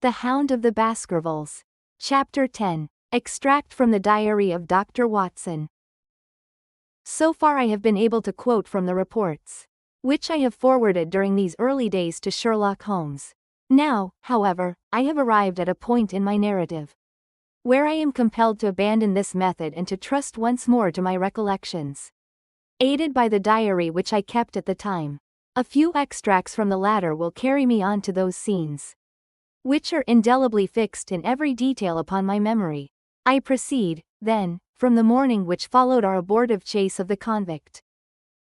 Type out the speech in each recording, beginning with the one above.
The Hound of the Baskervilles. Chapter 10. Extract from the Diary of Dr. Watson. So far I have been able to quote from the reports, which I have forwarded during these early days to Sherlock Holmes. Now, however, I have arrived at a point in my narrative where I am compelled to abandon this method and to trust once more to my recollections, aided by the diary which I kept at the time. A few extracts from the latter will carry me on to those scenes which are indelibly fixed in every detail upon my memory. I proceed, then, from the morning which followed our abortive chase of the convict,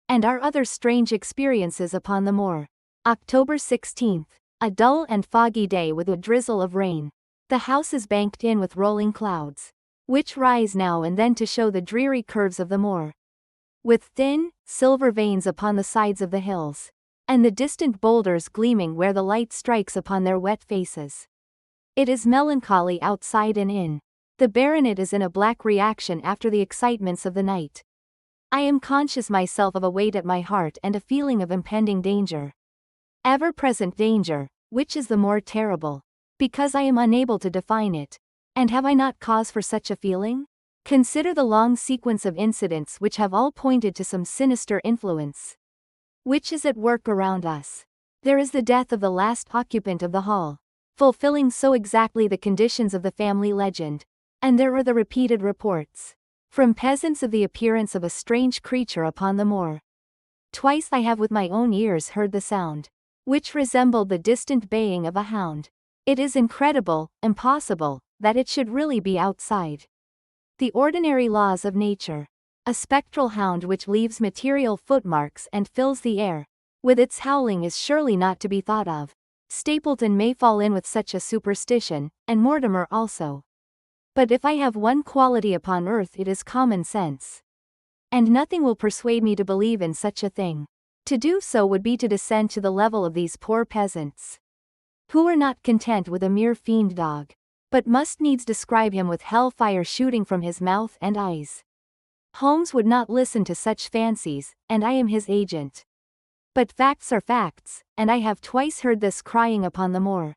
and our other strange experiences upon the moor. October 16th. A dull and foggy day with a drizzle of rain. The house is banked in with rolling clouds, which rise now and then to show the dreary curves of the moor, with thin, silver veins upon the sides of the hills, and the distant boulders gleaming where the light strikes upon their wet faces. It is melancholy outside and in. The baronet is in a black reaction after the excitements of the night. I am conscious myself of a weight at my heart and a feeling of impending danger. Ever-present danger, which is the more terrible, because I am unable to define it. And have I not cause for such a feeling? Consider the long sequence of incidents which have all pointed to some sinister influence which is at work around us. There is the death of the last occupant of the hall, fulfilling so exactly the conditions of the family legend, and there are the repeated reports from peasants of the appearance of a strange creature upon the moor. Twice I have with my own ears heard the sound, which resembled the distant baying of a hound. It is incredible, impossible, that it should really be outside the ordinary laws of nature. A spectral hound which leaves material footmarks and fills the air with its howling is surely not to be thought of. Stapleton may fall in with such a superstition, and Mortimer also. But if I have one quality upon earth it is common sense. And nothing will persuade me to believe in such a thing. To do so would be to descend to the level of these poor peasants, who are not content with a mere fiend dog, but must needs describe him with hell-fire shooting from his mouth and eyes. Holmes would not listen to such fancies, and I am his agent. But facts are facts, and I have twice heard this crying upon the moor.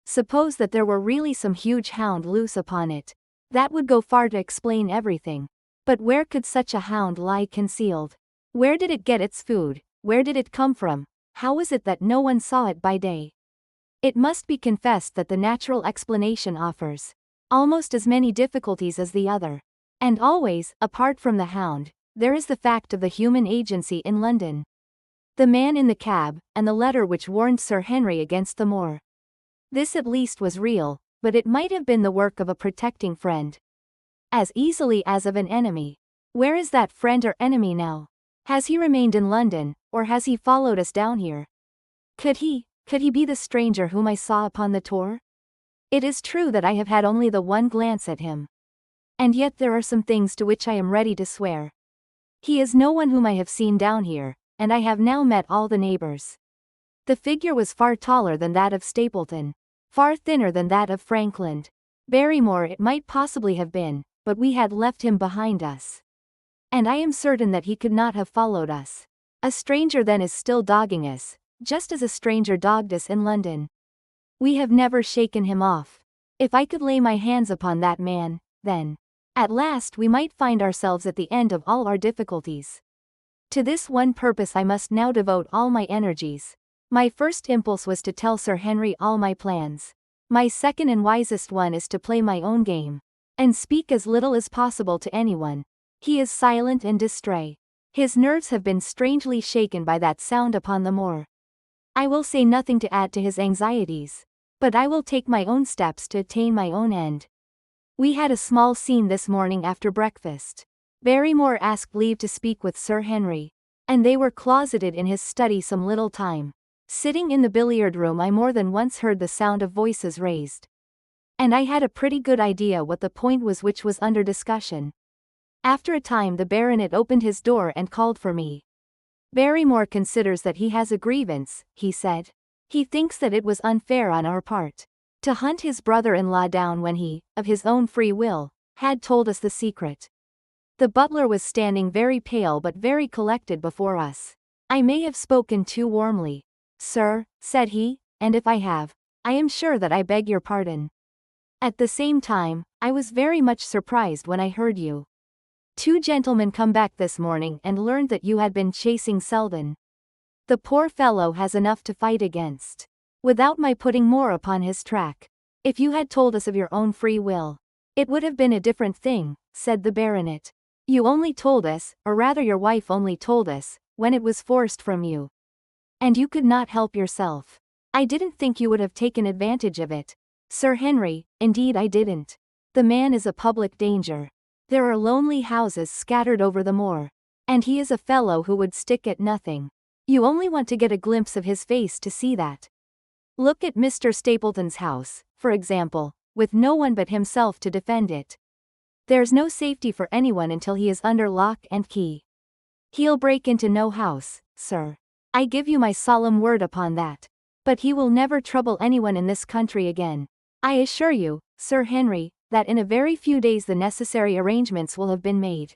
Suppose that there were really some huge hound loose upon it. That would go far to explain everything. But where could such a hound lie concealed? Where did it get its food? Where did it come from? How is it that no one saw it by day? It must be confessed that the natural explanation offers almost as many difficulties as the other. And always, apart from the hound, there is the fact of the human agency in London. The man in the cab, and the letter which warned Sir Henry against the moor. This at least was real, but it might have been the work of a protecting friend as easily as of an enemy. Where is that friend or enemy now? Has he remained in London, or has he followed us down here? Could he be the stranger whom I saw upon the tour? It is true that I have had only the one glance at him. And yet there are some things to which I am ready to swear. He is no one whom I have seen down here, and I have now met all the neighbors. The figure was far taller than that of Stapleton, far thinner than that of Frankland. Barrymore it might possibly have been, but we had left him behind us. And I am certain that he could not have followed us. A stranger then is still dogging us, just as a stranger dogged us in London. We have never shaken him off. If I could lay my hands upon that man, then at last we might find ourselves at the end of all our difficulties. To this one purpose I must now devote all my energies. My first impulse was to tell Sir Henry all my plans. My second and wisest one is to play my own game, and speak as little as possible to anyone. He is silent and distrait. His nerves have been strangely shaken by that sound upon the moor. I will say nothing to add to his anxieties, but I will take my own steps to attain my own end. We had a small scene this morning after breakfast. Barrymore asked leave to speak with Sir Henry, and they were closeted in his study some little time. Sitting in the billiard room I more than once heard the sound of voices raised, and I had a pretty good idea what the point was which was under discussion. After a time the baronet opened his door and called for me. Barrymore considers that he has a grievance, he said. He thinks that it was unfair on our part to hunt his brother-in-law down when he, of his own free will, had told us the secret. The butler was standing very pale but very collected before us. I may have spoken too warmly, sir, said he, and if I have, I am sure that I beg your pardon. At the same time, I was very much surprised when I heard you. Two gentlemen come back this morning and learned that you had been chasing Selden. The poor fellow has enough to fight against, without my putting more upon his track. If you had told us of your own free will, it would have been a different thing, said the baronet. You only told us, or rather your wife only told us, when it was forced from you. And you could not help yourself. I didn't think you would have taken advantage of it. Sir Henry, indeed I didn't. The man is a public danger. There are lonely houses scattered over the moor. And he is a fellow who would stick at nothing. You only want to get a glimpse of his face to see that. Look at Mr. Stapleton's house, for example, with no one but himself to defend it. There's no safety for anyone until he is under lock and key. He'll break into no house, sir. I give you my solemn word upon that. But he will never trouble anyone in this country again. I assure you, Sir Henry, that in a very few days the necessary arrangements will have been made.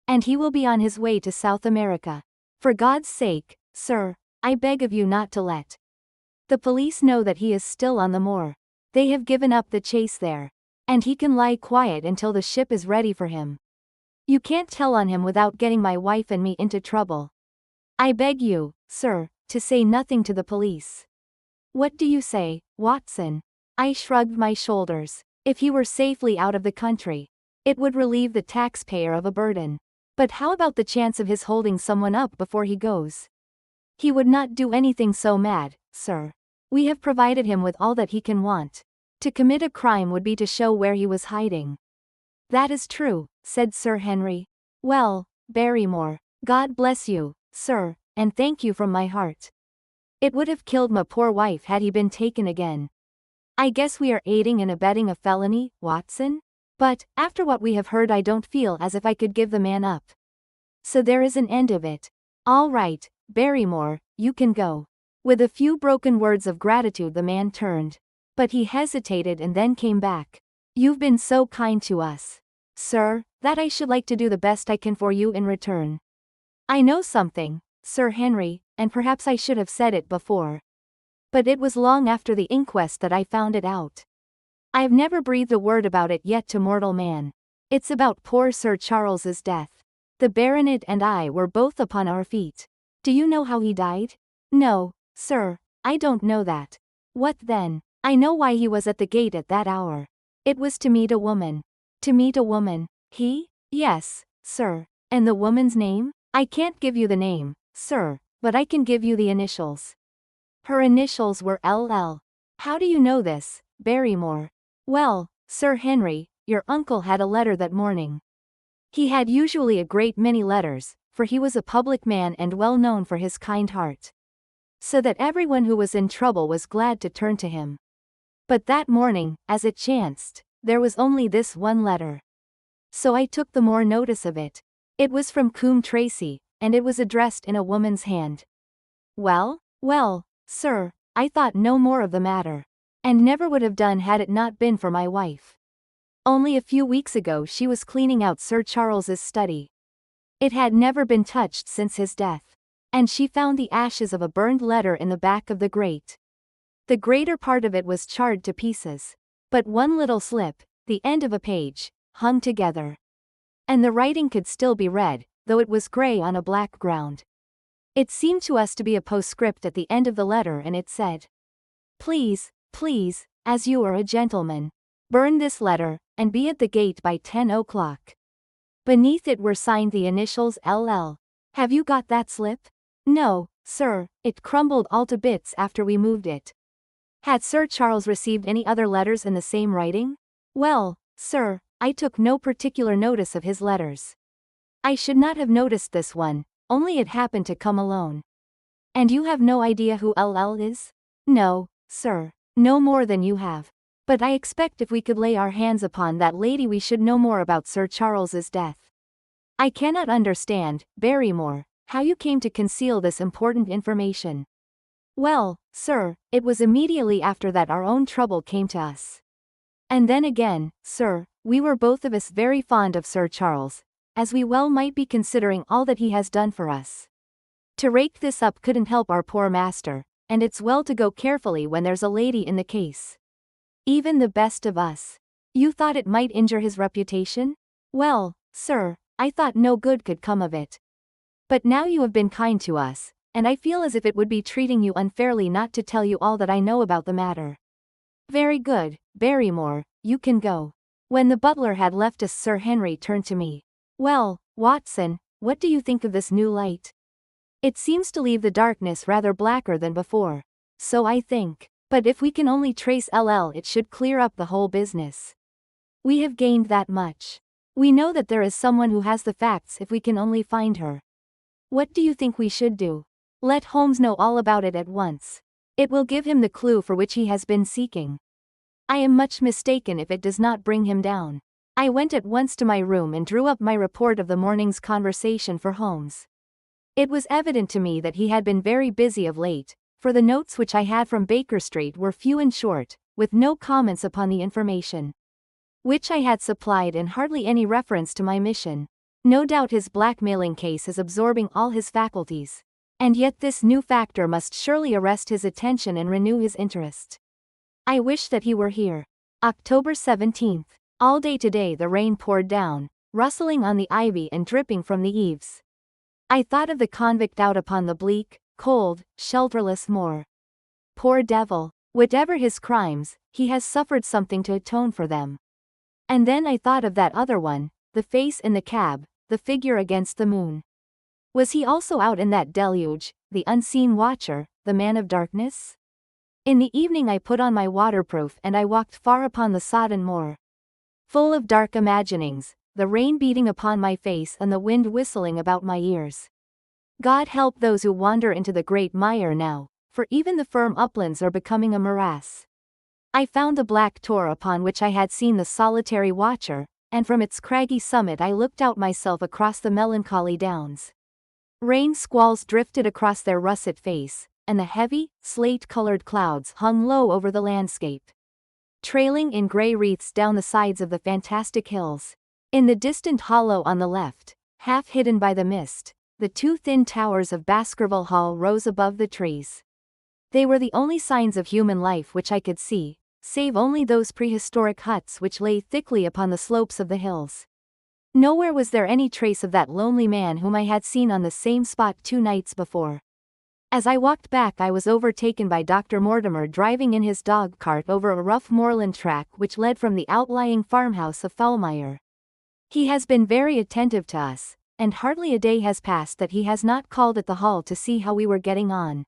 And he will be on his way to South America. For God's sake, sir, I beg of you not to let the police know that he is still on the moor. They have given up the chase there. And he can lie quiet until the ship is ready for him. You can't tell on him without getting my wife and me into trouble. I beg you, sir, to say nothing to the police. What do you say, Watson? I shrugged my shoulders. If he were safely out of the country, it would relieve the taxpayer of a burden. But how about the chance of his holding someone up before he goes? He would not do anything so mad, sir. We have provided him with all that he can want. To commit a crime would be to show where he was hiding. That is true, said Sir Henry. Well, Barrymore, God bless you, sir, and thank you from my heart. It would have killed my poor wife had he been taken again. I guess we are aiding and abetting a felony, Watson? But, after what we have heard, I don't feel as if I could give the man up. So there is an end of it. All right, Barrymore, you can go. With a few broken words of gratitude the man turned. But he hesitated and then came back. You've been so kind to us, sir, that I should like to do the best I can for you in return. I know something, Sir Henry, and perhaps I should have said it before. But it was long after the inquest that I found it out. I've never breathed a word about it yet to mortal man. It's about poor Sir Charles's death. The baronet and I were both upon our feet. Do you know how he died? No, sir, I don't know that. What then? I know why he was at the gate at that hour. It was to meet a woman. To meet a woman. He? Yes, sir. And the woman's name? I can't give you the name, sir, but I can give you the initials. Her initials were LL. How do you know this, Barrymore? Well, Sir Henry, your uncle had a letter that morning. He had usually a great many letters, for he was a public man and well known for his kind heart. So that everyone who was in trouble was glad to turn to him. But that morning, as it chanced, there was only this one letter. So I took the more notice of it. It was from Coombe Tracy, and it was addressed in a woman's hand. Well, sir, I thought no more of the matter. And never would have done had it not been for my wife. Only a few weeks ago she was cleaning out Sir Charles's study. It had never been touched since his death. And she found the ashes of a burned letter in the back of the grate. The greater part of it was charred to pieces. But one little slip, the end of a page, hung together. And the writing could still be read, though it was grey on a black ground. It seemed to us to be a postscript at the end of the letter, and it said, Please, as you are a gentleman, burn this letter, and be at the gate by 10 o'clock. Beneath it were signed the initials LL. Have you got that slip? No, sir, it crumbled all to bits after we moved it. Had Sir Charles received any other letters in the same writing? Well, sir, I took no particular notice of his letters. I should not have noticed this one, only it happened to come alone. And you have no idea who LL is? No, sir, no more than you have. But I expect if we could lay our hands upon that lady we should know more about Sir Charles's death. I cannot understand, Barrymore, how you came to conceal this important information. Well, sir, it was immediately after that our own trouble came to us. And then again, sir, we were both of us very fond of Sir Charles, as we well might be considering all that he has done for us. To rake this up couldn't help our poor master, and it's well to go carefully when there's a lady in the case. Even the best of us. You thought it might injure his reputation? Well, sir, I thought no good could come of it. But now you have been kind to us, and I feel as if it would be treating you unfairly not to tell you all that I know about the matter. Very good, Barrymore, you can go. When the butler had left us, Sir Henry turned to me. Well, Watson, what do you think of this new light? It seems to leave the darkness rather blacker than before. So I think. But if we can only trace LL, it should clear up the whole business. We have gained that much. We know that there is someone who has the facts if we can only find her. What do you think we should do? Let Holmes know all about it at once. It will give him the clue for which he has been seeking. I am much mistaken if it does not bring him down. I went at once to my room and drew up my report of the morning's conversation for Holmes. It was evident to me that he had been very busy of late, for the notes which I had from Baker Street were few and short, with no comments upon the information which I had supplied and hardly any reference to my mission. No doubt his blackmailing case is absorbing all his faculties. And yet this new factor must surely arrest his attention and renew his interest. I wish that he were here. October 17th. All day today the rain poured down, rustling on the ivy and dripping from the eaves. I thought of the convict out upon the bleak, cold, shelterless moor. Poor devil, whatever his crimes, he has suffered something to atone for them. And then I thought of that other one, the face in the cab, the figure against the moon. Was he also out in that deluge, the unseen watcher, the man of darkness? In the evening I put on my waterproof and I walked far upon the sodden moor. Full of dark imaginings, the rain beating upon my face and the wind whistling about my ears. God help those who wander into the great mire now, for even the firm uplands are becoming a morass. I found the black tor upon which I had seen the solitary watcher, and from its craggy summit I looked out myself across the melancholy downs. Rain squalls drifted across their russet face, and the heavy, slate-colored clouds hung low over the landscape, trailing in grey wreaths down the sides of the fantastic hills. In the distant hollow on the left, half hidden by the mist, the two thin towers of Baskerville Hall rose above the trees. They were the only signs of human life which I could see, save only those prehistoric huts which lay thickly upon the slopes of the hills. Nowhere was there any trace of that lonely man whom I had seen on the same spot 2 nights before. As I walked back I was overtaken by Dr. Mortimer driving in his dog-cart over a rough moorland track which led from the outlying farmhouse of Foulmire. He has been very attentive to us, and hardly a day has passed that he has not called at the hall to see how we were getting on.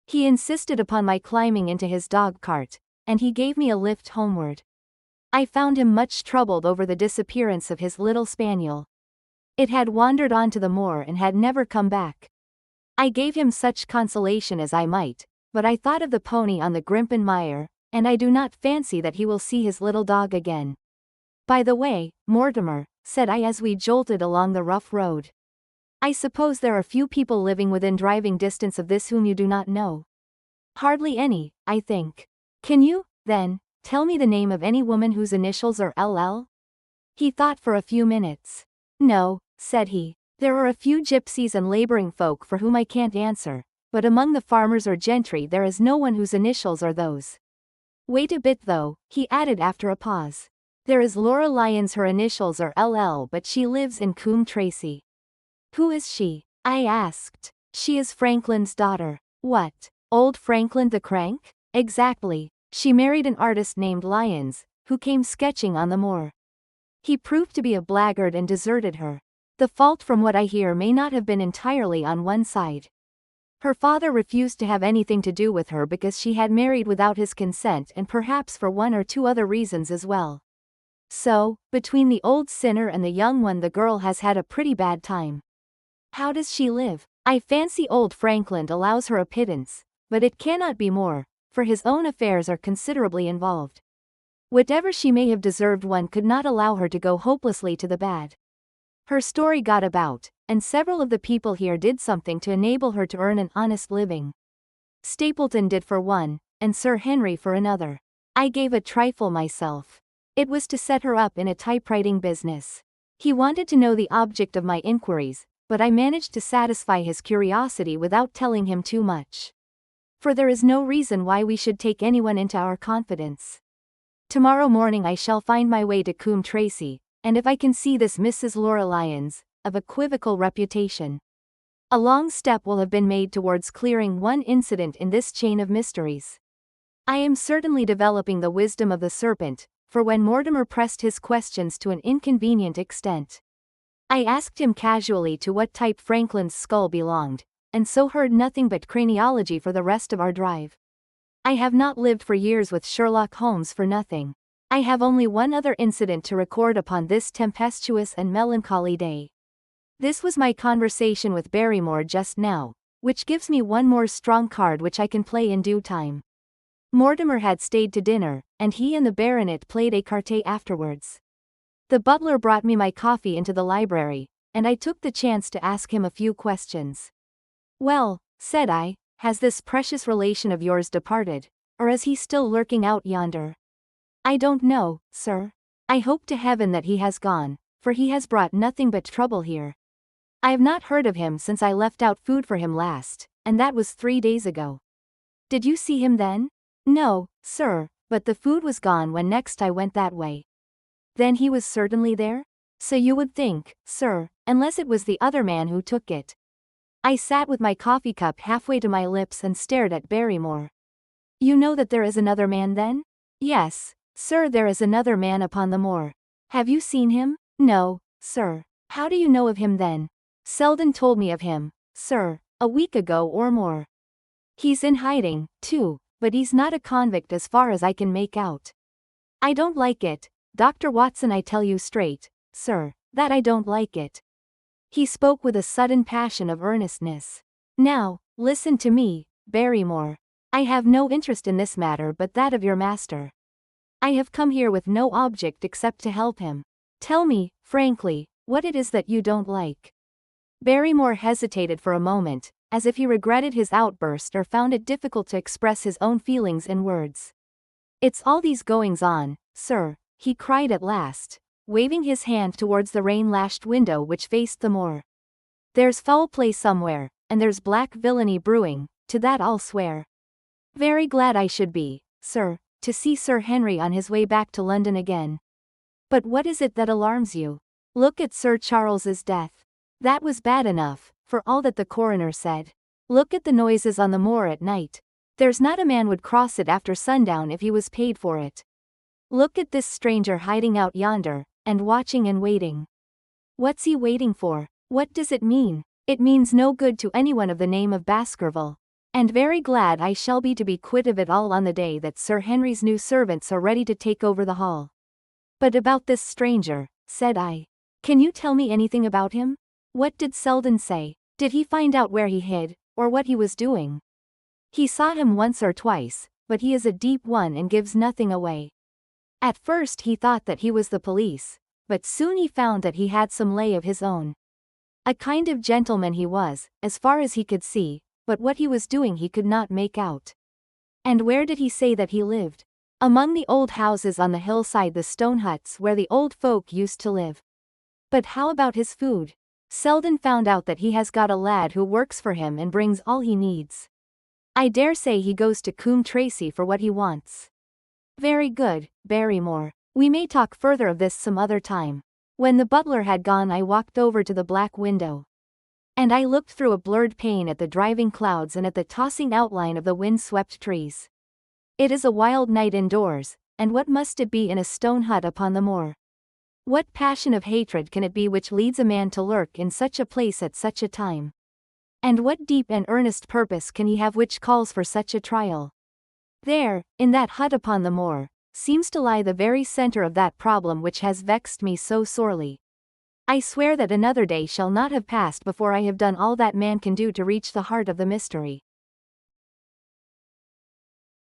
He insisted upon my climbing into his dog-cart, and he gave me a lift homeward. I found him much troubled over the disappearance of his little spaniel. It had wandered on to the moor and had never come back. I gave him such consolation as I might, but I thought of the pony on the Grimpen Mire, and I do not fancy that he will see his little dog again. By the way, Mortimer, said I as we jolted along the rough road, I suppose there are few people living within driving distance of this whom you do not know. Hardly any, I think. Can you, then, tell me the name of any woman whose initials are LL? He thought for a few minutes. No, said he. There are a few gypsies and laboring folk for whom I can't answer, but among the farmers or gentry there is no one whose initials are those. Wait a bit though, he added after a pause. There is Laura Lyons, her initials are LL, but she lives in Coombe Tracey. Who is she? I asked. She is Franklin's daughter. What? Old Franklin the Crank? Exactly. She married an artist named Lyons, who came sketching on the moor. He proved to be a blackguard and deserted her. The fault, from what I hear, may not have been entirely on one side. Her father refused to have anything to do with her because she had married without his consent, and perhaps for 1 or 2 other reasons as well. So, between the old sinner and the young one, the girl has had a pretty bad time. How does she live? I fancy old Franklin allows her a pittance, but it cannot be more, for his own affairs are considerably involved. Whatever she may have deserved, one could not allow her to go hopelessly to the bad. Her story got about, and several of the people here did something to enable her to earn an honest living. Stapleton did for one, and Sir Henry for another. I gave a trifle myself. It was to set her up in a typewriting business. He wanted to know the object of my inquiries, but I managed to satisfy his curiosity without telling him too much. for there is no reason why we should take anyone into our confidence. Tomorrow morning I shall find my way to Coombe Tracey, and if I can see this Mrs. Laura Lyons, of equivocal reputation, a long step will have been made towards clearing one incident in this chain of mysteries. I am certainly developing the wisdom of the serpent, for when Mortimer pressed his questions to an inconvenient extent, I asked him casually to what type Franklin's skull belonged, and so heard nothing but craniology for the rest of our drive. I have not lived for years with Sherlock Holmes for nothing. I have only one other incident to record upon this tempestuous and melancholy day. This was my conversation with Barrymore just now, which gives me one more strong card which I can play in due time. Mortimer had stayed to dinner, and he and the baronet played écarté afterwards. The butler brought me my coffee into the library, and I took the chance to ask him a few questions. "Well," said I, "has this precious relation of yours departed, or is he still lurking out yonder?" "I don't know, sir. I hope to heaven that he has gone, for he has brought nothing but trouble here. I have not heard of him since I left out food for him last, and that was 3 days ago." "Did you see him then?" "No, sir, but the food was gone when next I went that way." "Then he was certainly there?" "So you would think, sir, unless it was the other man who took it." I sat with my coffee cup halfway to my lips and stared at Barrymore. "You know that there is another man then?" "Yes, sir, there is another man upon the moor." "Have you seen him?" "No, sir." "How do you know of him then?" "Selden told me of him, sir, a week ago or more." "He's in hiding, too, but he's not a convict as far as I can make out." "I don't like it, Dr. Watson, I tell you straight, sir, that I don't like it." He spoke with a sudden passion of earnestness. "Now, listen to me, Barrymore. I have no interest in this matter but that of your master. I have come here with no object except to help him. Tell me, frankly, what it is that you don't like." Barrymore hesitated for a moment, as if he regretted his outburst or found it difficult to express his own feelings in words. "It's all these goings-on, sir," he cried at last, waving his hand towards the rain-lashed window which faced the moor. "There's foul play somewhere, and there's black villainy brewing, to that I'll swear. Very glad I should be, sir, to see Sir Henry on his way back to London again. But what is it that alarms you? Look at Sir Charles's death. That was bad enough, for all that the coroner said. Look at the noises on the moor at night. There's not a man would cross it after sundown if he was paid for it. Look at this stranger hiding out yonder, and watching and waiting. What's he waiting for? What does it mean? It means no good to anyone of the name of Baskerville. And very glad I shall be to be quit of it all on the day that Sir Henry's new servants are ready to take over the hall." "But about this stranger," said I. "Can you tell me anything about him? What did Selden say? Did he find out where he hid, or what he was doing?" "He saw him once or twice, but he is a deep one and gives nothing away. At first he thought that he was the police, but soon he found that he had some lay of his own. A kind of gentleman he was, as far as he could see, but what he was doing he could not make out." "And where did he say that he lived?" "Among the old houses on the hillside, the stone huts where the old folk used to live." "But how about his food?" "Selden found out that he has got a lad who works for him and brings all he needs. I dare say he goes to Coombe Tracey for what he wants." "Very good, Barrymore. We may talk further of this some other time." When the butler had gone I walked over to the black window. And I looked through a blurred pane at the driving clouds and at the tossing outline of the wind-swept trees. It is a wild night indoors, and what must it be in a stone hut upon the moor? What passion of hatred can it be which leads a man to lurk in such a place at such a time? And what deep and earnest purpose can he have which calls for such a trial? There, in that hut upon the moor, seems to lie the very center of that problem which has vexed me so sorely. I swear that another day shall not have passed before I have done all that man can do to reach the heart of the mystery.